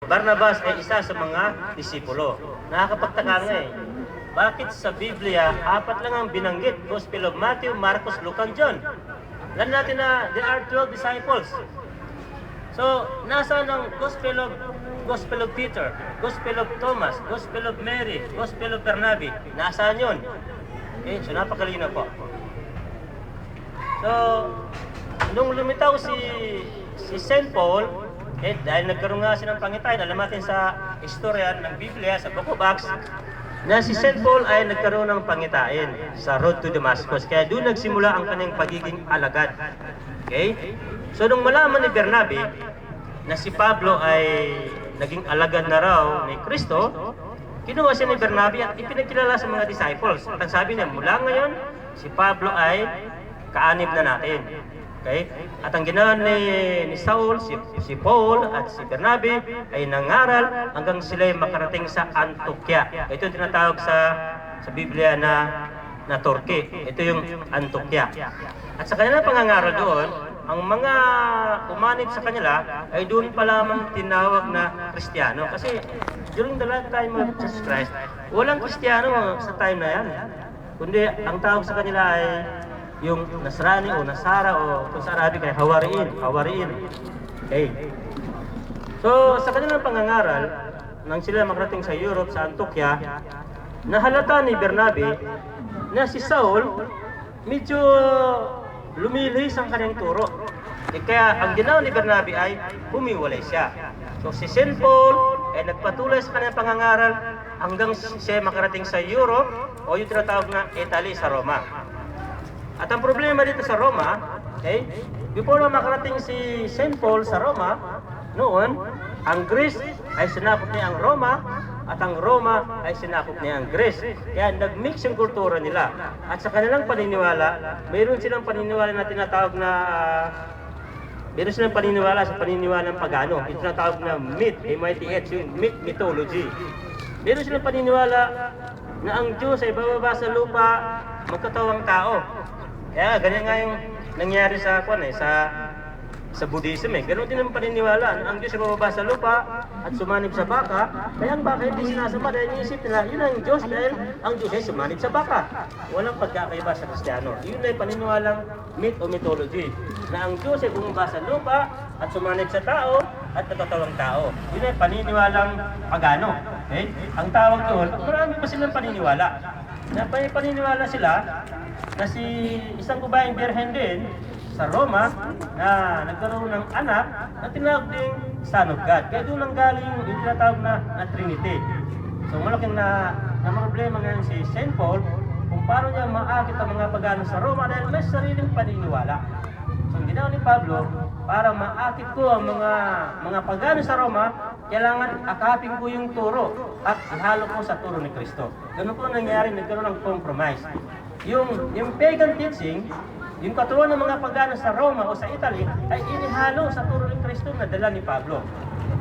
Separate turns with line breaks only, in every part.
Barnabas ay isa sa mga disipulo. Nakakapagtaka nga eh. Bakit sa Biblia, 4 lang ang binanggit? Gospel of Matthew, Marcos, Luke, and John. Alam natin na there are 12 disciples. So, nasaan ang Gospel of Peter, Gospel of Thomas, Gospel of Mary, Gospel of Bernabe? Nasaan yun? Okay, so napakalino po. So, nung lumitaw si St. Paul, dahil nagkaroon nga siya ng pangitain, alam natin sa istorya ng Biblia, sa Book of Acts, na si St. Paul ay nagkaroon ng pangitain sa road to Damascus. Kaya doon nagsimula ang kanyang pagiging alagad. Okay? So, nung malaman ni Bernabe na si Pablo ay naging alagad na raw ni Kristo, kinuha siya ni Bernabe at ipinagkilala sa mga disciples. At ang sabi niya, mula ngayon, si Pablo ay kaanib na natin. Okay? At ang ginawa ni Saul, si Paul at si Bernabe ay nangaral hanggang sila ay makarating sa Antioquia. Ito yung tinatawag sa Biblia na Turkey. Ito yung Antioquia. At sa kanilang pangangaral doon, ang mga umanib sa kanila ay doon pa lamang tinawag na Kristiyano. Kasi during the lifetime of Jesus Christ, walang Kristiyano sa time na yan. Kundi ang tawag sa kanila ay yung Nasrani o Nasara o kung sa Arabic ay Hawariin. Okay. So, sa kanilang pangangaral, nang sila makarating sa Europe, sa Antioquia, nahalata ni Bernabe na si Saul medyo lumilihis ang kanyang turo. Kaya ang ginawa ni Bernabe ay humiwalay siya. So, si St. Paul ay nagpatuloy sa kanyang pangangaral hanggang siya makarating sa Europe o yung tinatawag na Italy sa Roma. At ang problema dito sa Roma, okay, before na makarating si St. Paul sa Roma, noon, ang Greece ay sinakop niya ang Roma, at ang Roma ay sinakop niya ang Greece. Kaya nag-mix yung kultura nila. At sa kanilang paniniwala, mayroon silang paniniwala na tinatawag na, mayroon silang paniniwala sa paniniwala ng pagano. Yung tinatawag na myth, M-I-T-H, yung myth mythology. Mayroon silang paniniwala na ang Diyos ay bababa sa lupa, magkatawang tao. Kaya ganyan nga yung nangyari sa Buddhism eh. Ganun din ang paniniwala. Ang Diyos ay bababa sa lupa at sumanib sa baka. Kaya ang baka hindi sinasama dahil iisip nila, yun ang Diyos dahil ang Diyos ay sumanib sa baka. Walang pagkakaiba sa Kristiyano. Yun ay paniniwalang myth o mythology. Na ang Diyos ay bumaba sa lupa at sumanib sa tao at natatawang tao. Yun ay paniniwalang pagano. Okay? Ang tawag doon, marami pa silang paniniwala. Na paniniwala sila na si isang babaeng birhen din sa Roma na nagkaroon ng anak na tinawag ding Son of God. Kaya doon ang galing yung tinatawag na Trinity. So malaking na problema ngayon si St. Paul kung paano niya maakit ang mga pagano sa Roma dahil may sariling paniniwala. So ang ginawa ni Pablo, para maakit ko ang mga pagano sa Roma, kailangan akapin ko yung turo at ihalo ko sa turo ni Kristo. Ganun po nangyari, nagkaroon ng compromise. Yung pagan teaching, yung katuruan ng mga pagano sa Roma o sa Italy, ay inihalo sa turo ni Kristo na dala ni Pablo.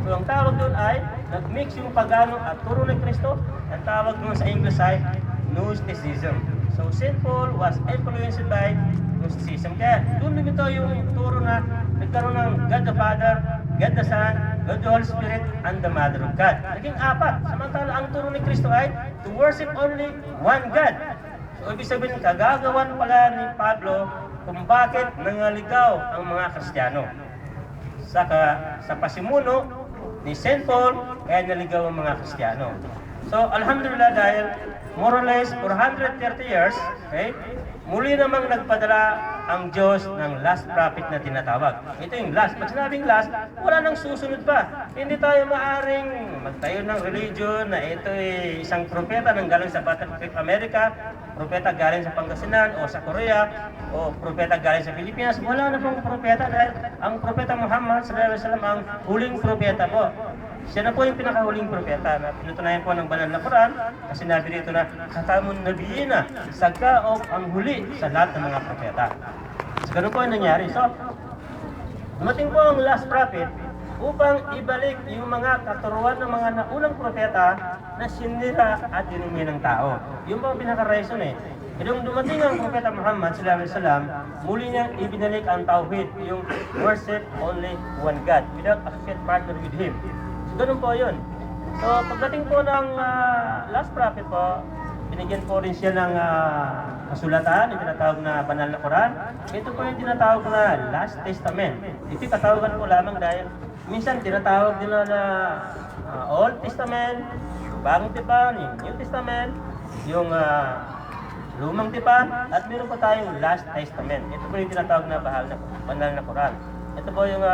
So ang tawag doon ay, nag-mix yung pagano at turo ni Kristo, ang tawag doon sa English ay Gnosticism. So St. Paul was influenced by Gnosticism. Kaya doon lumitaw yung turo na nagkaroon ng God the Father, God the Son, God the Holy Spirit, and the Mother of God. Naging 4. Samantala ang turo ni Kristo ay to worship only one God. So, ibig sabihin, kagagawan pala ni Pablo kung bakit nangaligaw ang mga Kristiyano. Sa pasimuno ni St. Paul, kaya naligaw ang mga Kristiyano. So, alhamdulillah, dahil more or less 430 years, okay, muli namang nagpadala ang Diyos ng last prophet na tinatawag. Ito yung last. Pag sinabing last, wala nang susunod pa. Hindi tayo maaring magtayo ng religion na ito ay isang propeta nang galing sa Battlefield America, propeta galing sa Pangasinan o sa Korea, o propeta galing sa Pilipinas. Wala na pong propeta dahil ang propeta Muhammad sallallahu alaihi wasallam ang huling propeta po. Siya na po yung pinakahuling propeta na pinutunayan po ng banal na Quran kasi sinabi dito na khatamun nabiyina, sagkaop ang huli sa lahat ng mga propeta. So ganun po ang nangyari. So, dumating po ang last prophet upang ibalik yung mga katuruan ng mga naunang propeta na sinira at dinumi ng tao. Yung po ang pinaka-reason eh. Nung dumating ang propeta Muhammad sallallahu alaihi wasallam, muli niyang ibinalik ang tauhid, yung worship only one God without associate partner with Him. Ganun po yun. So, pagdating po ng last prophet po, binigyan po rin siya ng kasulatan, yung tinatawag na banal na Quran. Ito po yung tinatawag na Last Testament. Ito katawagan po lamang dahil minsan tinatawag din na Old Testament, Bagong Tipan, yung New Testament, yung Lumang Tipan, at meron po tayong Last Testament. Ito po yung tinatawag na banal na Quran. Ito po yung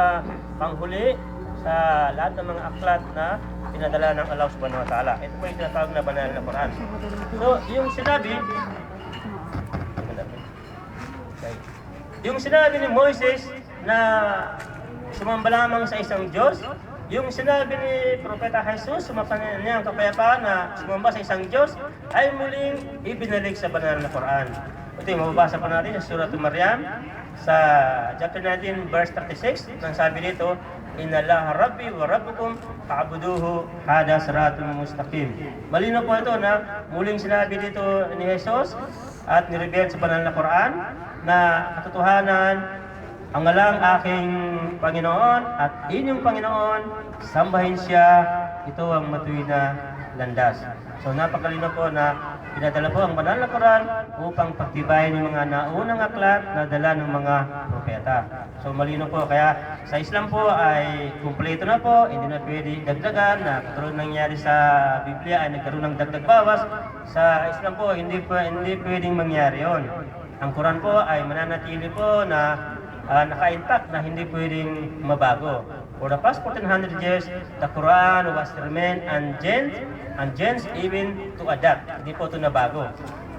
panghuli sa lahat ng mga aklat na pinadala ng Allah subhanahu wa ta'ala. Ito po yung tinatawag na banal na Quran. So, yung sinabi ni Moises na sumamba lamang sa isang Diyos, yung sinabi ni Propeta Jesus, sumapan niya ang kapayapaan na sumamba sa isang Diyos, ay muling ibinalik sa banal na Quran. Ito yung mababasa pa natin sa Surah Maryam, sa chapter 19, verse 36, nang sabi dito, Inna Allah Rabbi wa Rabbukum fa'buduhu hada siratul mustaqim. Malinaw po ito na muling sinabi dito ni Jesus at nireveal sa banal na Quran na katotohanan ang ngalang aking Panginoon at inyong Panginoon, sambahin siya, ito ang matuwid na landas. So napakalinaw po na pinadala po ang banal na Quran upang pagtibayin yung mga naunang aklat na dala ng mga propeta. So malinaw po, kaya sa Islam po ay kumpleto na po, hindi na pwede dagdagan na katulad nangyari sa Biblia ay nagkaroon ng dagdag bawas. Sa Islam po hindi pwedeng mangyari yon. Ang Quran po ay mananatili po na naka-intact na hindi pwedeng mabago. For the past 1400 years, the Quran was remained unchanged even to adapt. Hindi po ito nabago.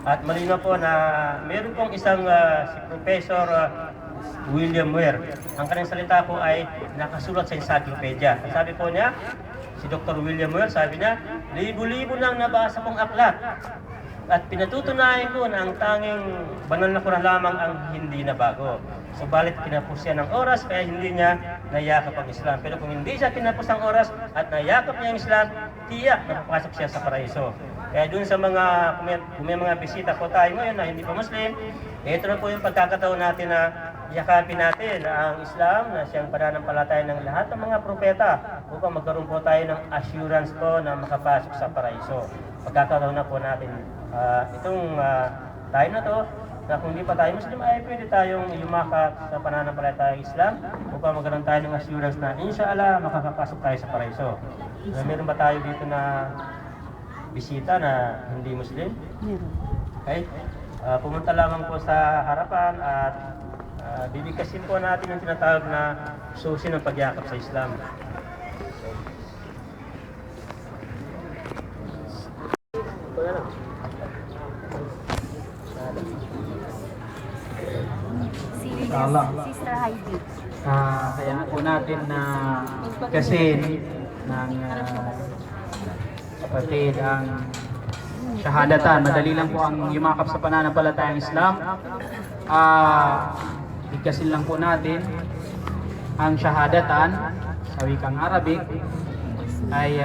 At malinaw po na meron pong isang si Professor William Ware. Ang kanyang salita po ay nakasulat sa encyclopedia. Ang sabi po niya, si Dr. William Ware, sabi niya, libo-libo nang nabasa kong aklat. At pinatutunayan ko na ang tanging banal na Quran lamang ang hindi nabago. Subalit kinapos siya ng oras kaya hindi niya nayakap ang Islam. Pero kung hindi siya kinapos ng oras at nayakap niya ang Islam, tiyak na papasok siya sa paraiso. Kaya dun sa kung may mga bisita po tayo ngayon na hindi pa Muslim, ito na po yung pagkakataon natin na yakapin natin ang Islam na siyang pananampalataya ng lahat ng mga propeta upang magkaroon po tayo ng assurance po na makapasok sa paraiso. Pagkakataon na po natin itong tayo na to na kung hindi pa tayo Muslim ay pwede tayong lumakad sa pananampalataya ng Islam upang magkaroon tayo ng assurance na inshallah makakapasok tayo sa paraiso. Meron ba tayo dito na bisita na hindi Muslim? Okay? Pumunta lamang po sa harapan at bibigkasin po natin yung tinatawag na susi ng pagyakap sa Islam.
Inshallah. Sister Heidi.
Kaya po natin na kasi ng kapatid ang syahadatan. Madali lang po ang yumakap sa pananampalatayang Islam. Bigkasin lang po natin ang syahadatan sa wikang Arabic ay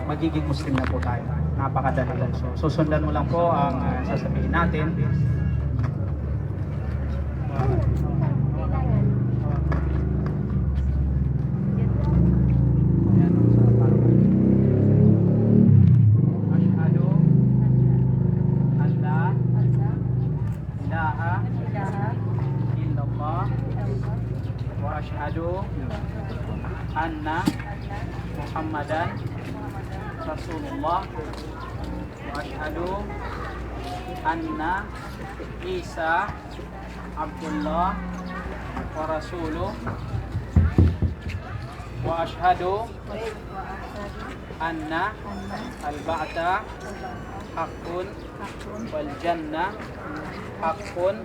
magiging Muslim na po tayo. Napakadali lang. So, susundan mo lang po ang sasabihin natin. Asyhadu anna Muhammadan Rasulullah wa asyhadu anna Isa Abdullah wa Rasuluh wa asyhadu anna al-ba'ta haqqun wal jannah haqqun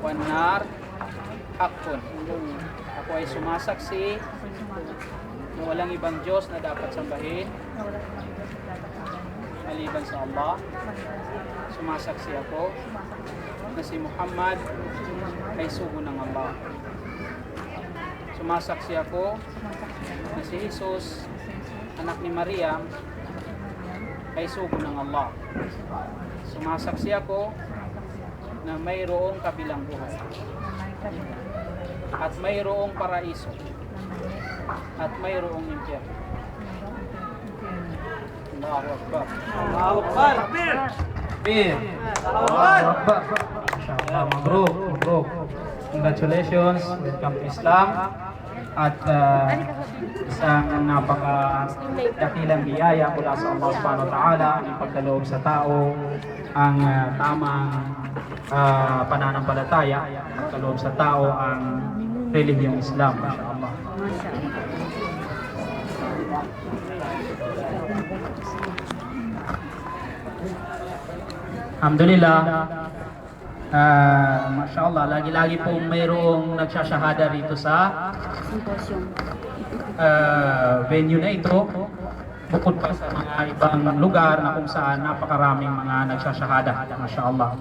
wan nar haqqun. Ako ay sumasaksi na walang ibang Diyos na dapat sambahin maliban sa Allah. Sumasaksi ako na si Muhammad ay sugo ng Allah. Sumasaksi ako na si Jesus, anak ni Maria, ay sugo ng Allah. Sumasaksi ako na mayroong kabilang buhay at mayroong paraiso at mayroong impyerno. Bir. Mashallah, mabruk, mabruk. Congratulations, welcome to Islam. At isang napakadakilang biyaya mula sa Allah subhanahu wa ta'ala ang pagkaloob sa tao ang tamang pananampalataya, pagkaloob sa tao ang relihiyong Islam. Mashallah. Alhamdulillah. Mashallah, lagi-lagi pong mayroong nagsasyahada rito sa venue na ito. Bukod pa sa mga ibang lugar na kung saan napakaraming mga nagsasyahada. Mashallah.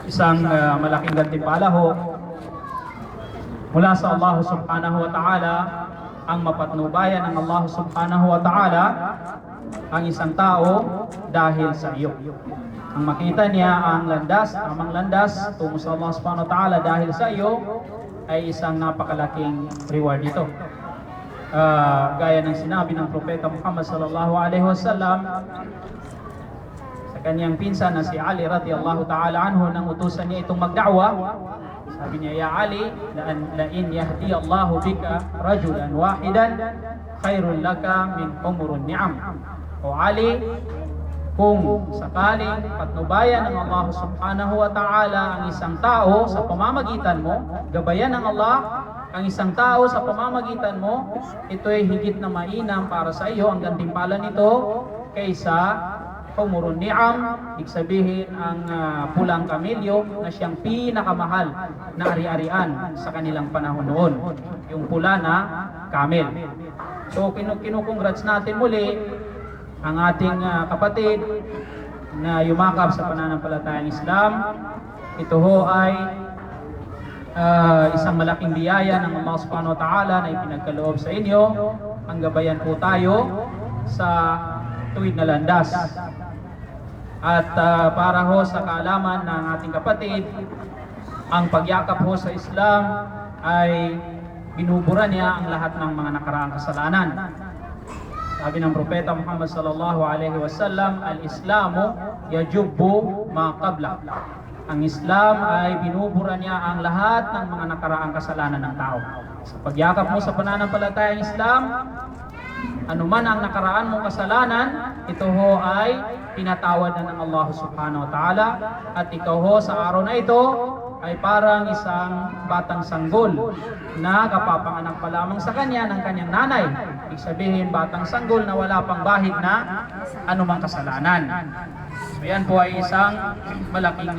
Isang malaking gantimpala ho mula sa Allah subhanahu wa ta'ala ang mapatnubayan ng Allah subhanahu wa ta'ala ang isang tao dahil sa iyo. Ang makita niya ang landas, tamang landas tungo sa Allah subhanahu wa ta'ala dahil sa iyo ay isang napakalaking reward ito. Gaya ng sinabi ng Propeta Muhammad sallallahu alaihi wasallam sa kanyang pinsan na si Ali radhiyallahu ta'ala anhu nang utusan niya itong magda'wa. Sabi niya, "Ya Ali, la in yahdi Allahu bika rajulan wahidan khairul laka min umurun ni'am." O Ali, kung sakaling patnubayan ng Allah subhanahu wa ta'ala ang isang tao sa pamamagitan mo, gabayan ng Allah ang isang tao sa pamamagitan mo, ito ay higit na mainam para sa iyo ang gantimpala nito kaysa umurun ni'am, ibig sabihin ang pulang kamilyo na siyang pinakamahal na ari-arian sa kanilang panahon noon, yung pula na camel. So kinukongrats natin muli ang ating kapatid na yumakap sa pananampalatayang Islam. Ito ho ay isang malaking biyaya ng Allah subhanahu wa ta'ala na ipinagkaloob sa inyo. Ang gabayan po tayo sa tuwid na landas. At para ho sa kaalaman ng ating kapatid, ang pagyakap ho sa Islam ay binubura niya ang lahat ng mga nakaraang kasalanan. Sabi ng Propeta Muhammad sallallahu alaihi wasallam, "Al-Islamu yajubbu ma qabla." Ang Islam ay binubura niya ang lahat ng mga nakaraang kasalanan ng tao. Sa pagyakap mo sa pananampalatayang Islam, anuman ang nakaraan mong kasalanan, ito ho ay pinatawad na ng Allah subhanahu wa ta'ala. At ikaw ho sa araw na ito ay parang isang batang sanggol na kapapanganak pa lamang sa kanya ng kanyang nanay. Ibig sabihin, batang sanggol na wala pang bahid na anumang kasalanan. So yan po ay isang malaking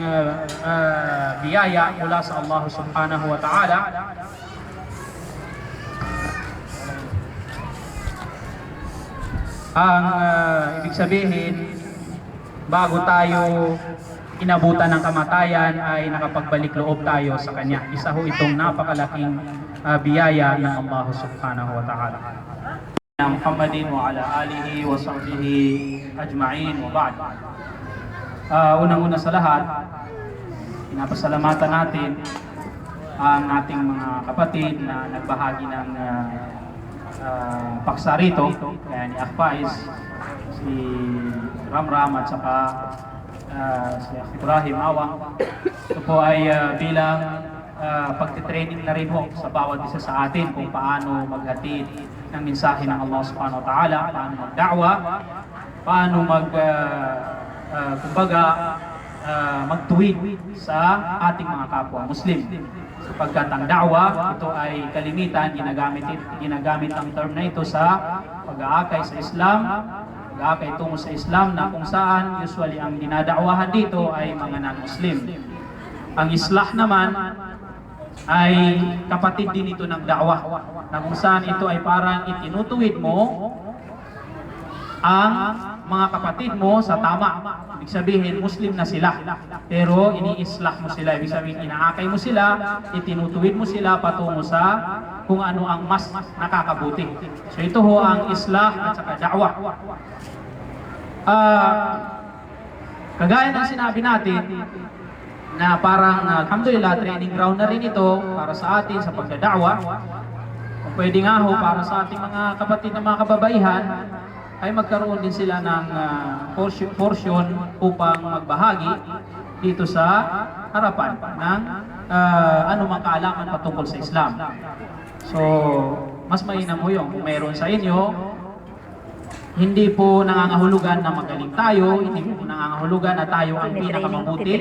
biyaya mula sa Allah subhanahu wa ta'ala. Ang ibig sabihin, bago tayo inabutan ng kamatayan ay nakapagbalik loob tayo sa Kanya. Isa ho itong napakalaking biyaya ng Allah subhanahu wa ta'ala. Muhammadin wa ala alihi wa sahbihi ajma'in wa ba'd. Unang-una sa lahat, pinapasalamatan natin ang ating mga kapatid na nagbahagi ng paksa rito, kaya ni Akfaiz, si Ramram at saka si Ibrahim Awang. Ito po ay bilang pagtitraining na rin po sa bawat isa sa atin kung paano maghatid ng mensahe ng Allah subhanahu wa ta'ala, paano magda'wa, paano magtuwid sa ating mga kapwa Muslim. Sapagkat ang da'wa, ito ay kalimitan, ginagamit ang term na ito sa pag-aakay sa Islam, pag-aakay tungo sa Islam na kung saan usually ang dinada'wahan dito ay mga non-Muslim. Ang islah naman ay kapatid din ito ng da'wa, na kung saan ito ay parang itinutuwid mo ang mga kapatid mo sa tama. Ibig sabihin, Muslim na sila, pero ini-islah mo sila. Ibig sabihin, inaakay mo sila, itinutuwid mo sila patungo sa kung ano ang mas nakakabuti. So ito ho ang islah at saka da'wa. Kagaya ng sinabi natin, na parang alhamdulillah, training ground na rin ito para sa atin sa pagdada'wa. Kung pwede nga ho, para sa ating mga kapatid na mga kababaihan, ay magkaroon din sila ng portion upang magbahagi dito sa harapan ng anumang kaalaman patungkol sa Islam. So, mas mainam mo yung kung mayroon sa inyo, hindi po nangangahulugan na magaling tayo, hindi po nangangahulugan na tayo ang pinakamabuti,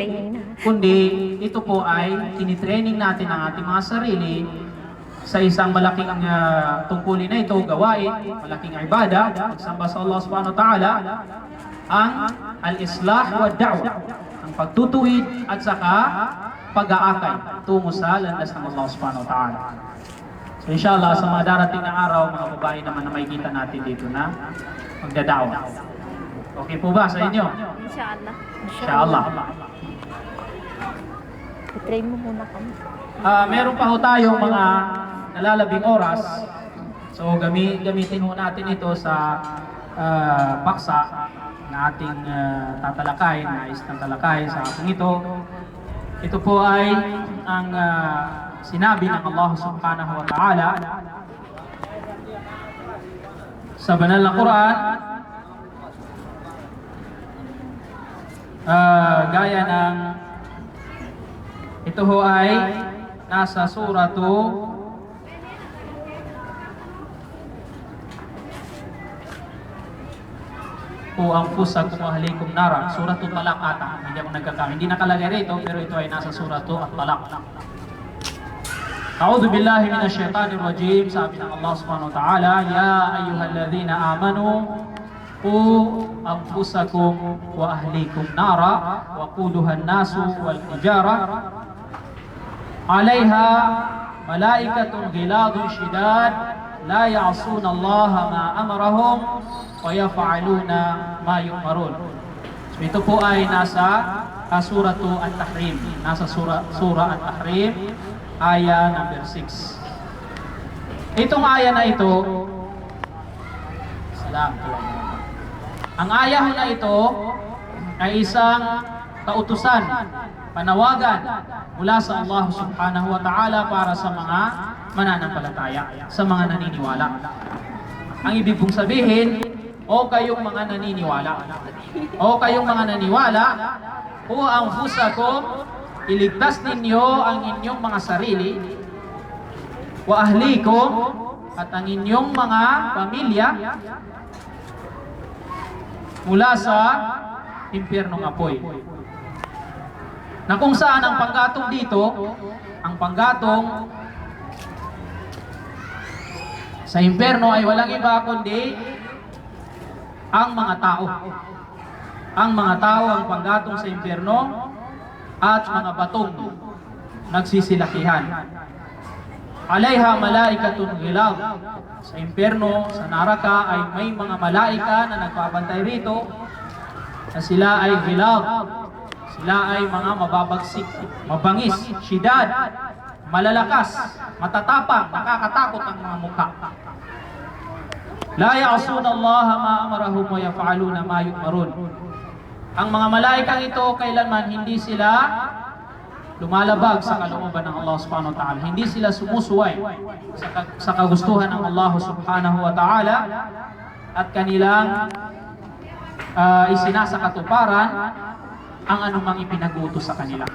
kundi ito po ay tinitraining natin ang ating mga sarili sa isang malaking tungkulin na ito, gawain, malaking ibada, pagsamba sa Allah subhanahu wa ta'ala, ang al-islah wa da'wa, ang pagtutuwid at saka pag-aakay tungo sa landas ng Allah subhanahu wa ta'ala. So inshallah, sa mga darating na araw, mga babae naman na makikita natin dito na magdadawa. Okay po ba sa inyo?
Inshallah.
Inshallah.
I-try mo muna kami.
Meron pa ho tayong mga nalalabing oras. So gamitin ho natin ito sa paksa na ating tatalakay, nais ng talakay sa ating ito. Ito po ay ang sinabi ng Allah subhanahu wa ta'ala sa banal na Quran, gaya ng ito ho ay nasa suratu anfusakum wa ahlikum nara, suratu Talaq ata, hindi ako nagkakamali, hindi nakalagay rito, pero ito ay nasa suratu At-Talaq. A'udhu billahi minash shaitanir rajim. Sabi ng Allah subhanahu wa ta'ala, ya ayyuhalladhina amanu qu anfusakum wa ahlikum nara wa quduha an-nasu wal hijara 'alayha malaikatun ghiladun shidad la ya'suna Allah ma amarahum wa yaf'aluna ma yu'marun. So ito po ay nasa suratu At-Tahrim, nasa surah At-Tahrim, aya number 6. Itong aya na ito, ang aya na ito ay isang kautusan, panawagan mula sa Allah subhanahu wa ta'ala para sa mga mananampalataya, sa mga naniniwala. Ang ibig pong sabihin, o kayong mga naniniwala, o kayong mga naniwala, o anfusakum, iligtas ninyo ang inyong mga sarili, wa ahlikum, at ang inyong mga pamilya mula sa impyernong apoy. Na kung saan ang panggatong dito, ang panggatong sa impyerno ay walang iba kundi ang mga tao. Ang mga tao ang panggatong sa impyerno at mga batong nagsisilakihan. Alayha malaikatun ghilab. Sa impyerno, sa naraka ay may mga malaika na nagpapantay rito na sila ay ghilab. Sila ay mga mababagsik, mabangis, syidad, malalakas, matatapang, nakakatakot ang mga mukha. La ya'suna Allah ma amarahum wa yaf'aluna ma yu'marun. Ang mga malaikang ito kailanman hindi sila lumalabag sa kalooban ng Allah subhanahu wa ta'ala. Hindi sila sumusuway sa kagustuhan ng Allah subhanahu wa ta'ala at kanilang isinasakatuparan ang anumang ipinag-utos sa kanila.